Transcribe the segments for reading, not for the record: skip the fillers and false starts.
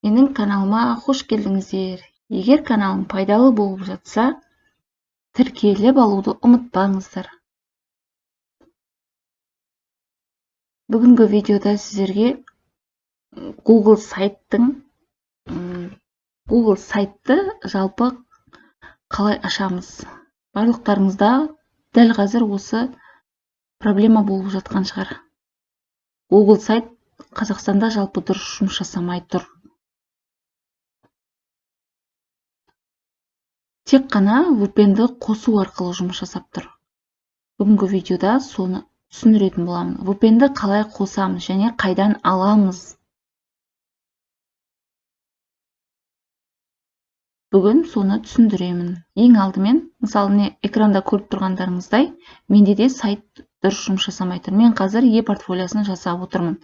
Менің каналыма қош келдіңіздер. Егер каналым пайдалы болып жатса, тіркеліп алуды ұмытпаңыздар. Бүгінгі видеода сіздерге Google сайтты жалпы қалай ашамыз. Барлықтарыңызда дәл қазір осы проблема болып жатқан шығар. Google сайт Қазақстанда жалпы дұрыс жұмыс жасамай тұр. Тек қана VPN-ді қосу арқылы жұмыс жасап тұр. Бүгінгі видеода соны түсіндіретін боламын. VPN-ді қалай қосамыз және қайдан аламыз? Бүгін соны түсіндіремін. Ең алдымен, мысалы, экранда көріп тұрғандарыңыздай, менде де сайт дұрыс жұмыс жасамай тұр. Мен қазір e-портфолиясын жасап отырмын.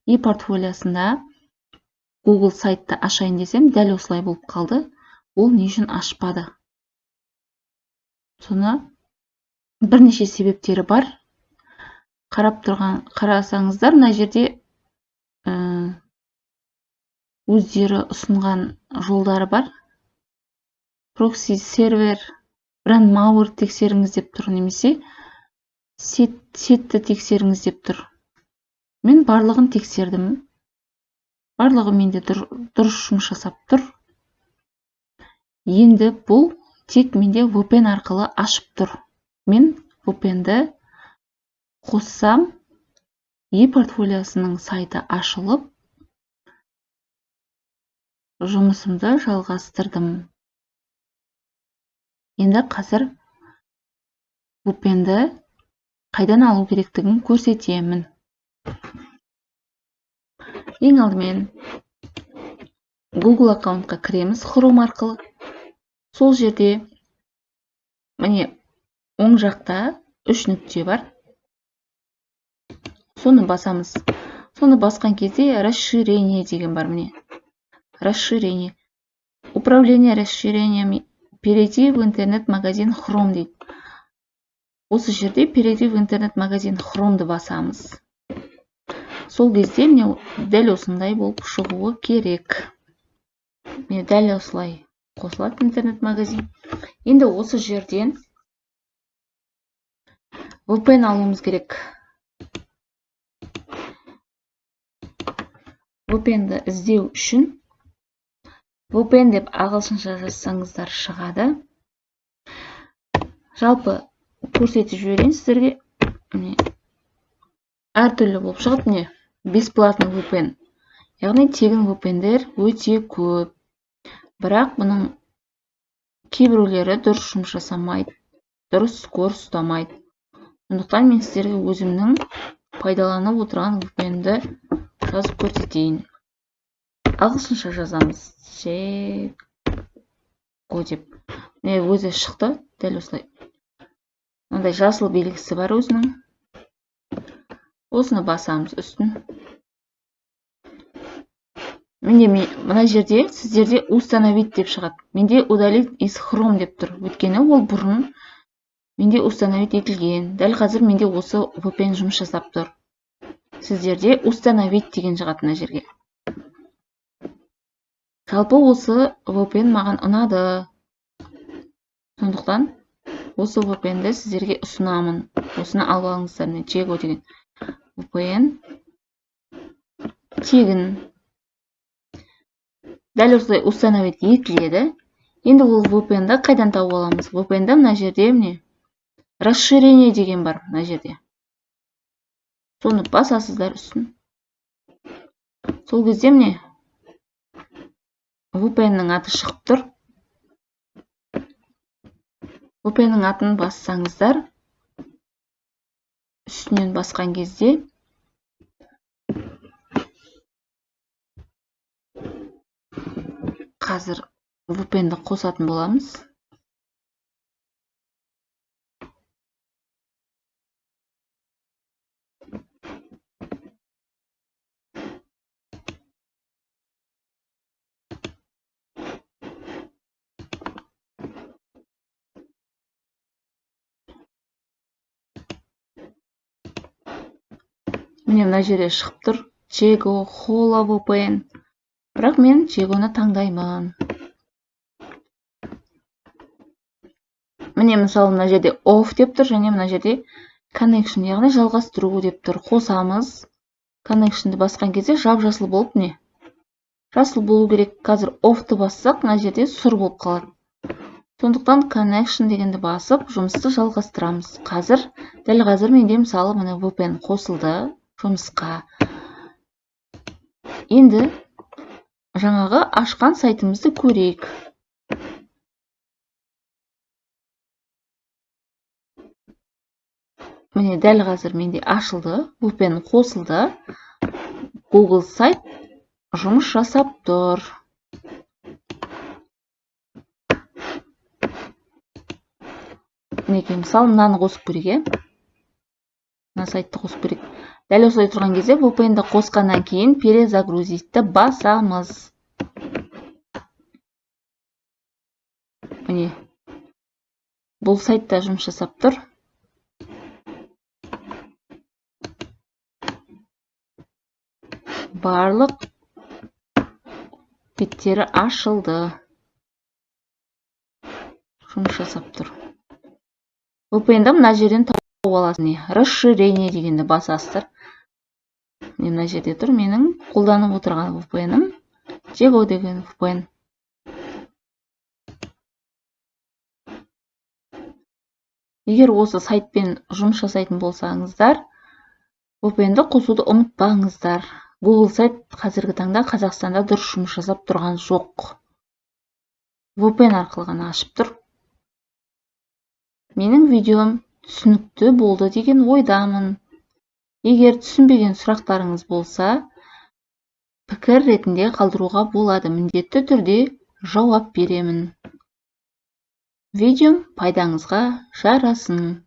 E-портфолиясында Google сайтты ашайын десем, дәл осылай болып қалды. Ол не үшін ашпады? Соны бірнеше себептері бар. Қарасаңыздар, мына жерде өздері ұсынған жолдары бар. Прокси сервер, brandmauer тексеріңіз деп тұр, немесе сетті тексеріңіз деп тұр. Мен барлығын тексердім. Барлығы менде дұрыс жұмыс жасап тұр. Енді бұл тек менде VPN арқылы ашып тұр. Мен VPN-ді қоссам, e-портфолиясының сайты ашылып, жұмысымды жалғастырдым. Енді қазір VPN-ді қайдан алу керектігін көрсетемін. Ең алдымен Google аккаунтқа кіреміз Chrome арқылы. Сол жерде міне оң жақта 3 нүкте бар. Соны басамыз. Соны басқан кезде расширение деген бар, міне. Расширение. Управление расширениями. Перейти в интернет-магазин Chrome дейді. Осы жерде перейти в интернет-магазин Chrome'ды басамыз. Сол кезде міне дәл осындай болып шығуы керек. Міне дәл осылай қосылады интернет-магазин. Енді осы жерден VPN алуымыз керек. VPN-ді іздеу үшін VPN деп ағылшынша жазсаңыздар шығады. Жалпы көрсетіп жіберейін сіздерге. Әртүрлі болып шығады, міне, бесплатный VPN. Яғни тегін VPN-дер өте көп. Бірақ бұның кейбіреулері дұрыс жұмыс жасамайды, дұрыс скор ұстамайды. Сондықтан мен сіздерге өзімнің пайдаланып отырған VPN-ді жазып көрсетейін. Ағылшынша жазамыз. Чего деп. Міне өзі шықты, дәл осылай. Мынандай жасыл белгісі бар өзінің. Осыны басамыз үстін. Мына жерде сіздерде установить деп шығады. Менде удалить из Chrome деп тұр. Өйткені ол бұрын менде установить етілген. Дәл қазір менде осы VPN жұмыс жасап тұр. Сіздерде установить деген шығады мына жерге. Жалпы осы VPN маған ұнады. Сондықтан осы VPN-ді сіздерге ұсынамын. Осыны алып алыңыздар, мен Чего деген. VPN тегін. Дәл осылай установить етіледі. Енді ол VPN-ді қайдан тауып аламыз? VPN-ді мына жерде міне расширение деген бар мына жерде. Соны басасыздар үстін. Сол кезде міне VPN-нің аты шығып тұр. VPN-нің атын бассаңыздар, үстінен басқан кезде қазір VPN-ді қосатын боламыз. Міне мына жерде шығып тұр. Чего, Hola VPN. Бірақ мен Чегоны таңдаймын. Міне мысалы мына жерде off деп тұр, және мына жерде connection, яғни жалғастыру деп тұр. Қосамыз. Connection'ды басқан кезде жап-жасыл болып не? Жасыл болу керек. Қазір off-ты бассақ, мына жерде сұр болып қалады. Сондықтан connection дегенді басып, жұмысты жалғастырамыз. Дәл қазір менде мысалы міне VPN қосылды жұмысқа. Енді жаңағы ашқан сайтымызды көрейік. Міне дәл қазір менде ашылды, VPN қосылды. Google сайт жұмыс жасап тұр. Мінекей, мысалы, мынаны қосып көрейік. Мына сайтты қосып көрейік. Дәл осылай тұрған кезде VPN-ді қосқаннан кейін перезагрузитті басамыз. Міне, бұл сайтта жұмыс жасап тұр. Барлық беттері ашылды. Жұмыс жасап тұр. VPN-ді мына жерден тауып аласың. Расширение дегенді басасыздар. Мына жерде тұр менің қолданып отырған VPN-ім. Чего деген VPN. Егер осы сайтпен жұмыс жасайтын болсаңыздар, VPN-ді қосуды ұмытпаңыздар. Google сайт қазіргі таңда Қазақстанда дұрыс жұмыс жасап тұрған жоқ. VPN арқылы ғана ашып тұр. Менің видеом түсінікті болды деген ойдамын. Егер түсінбеген сұрақтарыңыз болса, пікір ретінде қалдыруға болады. Міндетті түрде жауап беремін. Видеом пайдаңызға жарасын.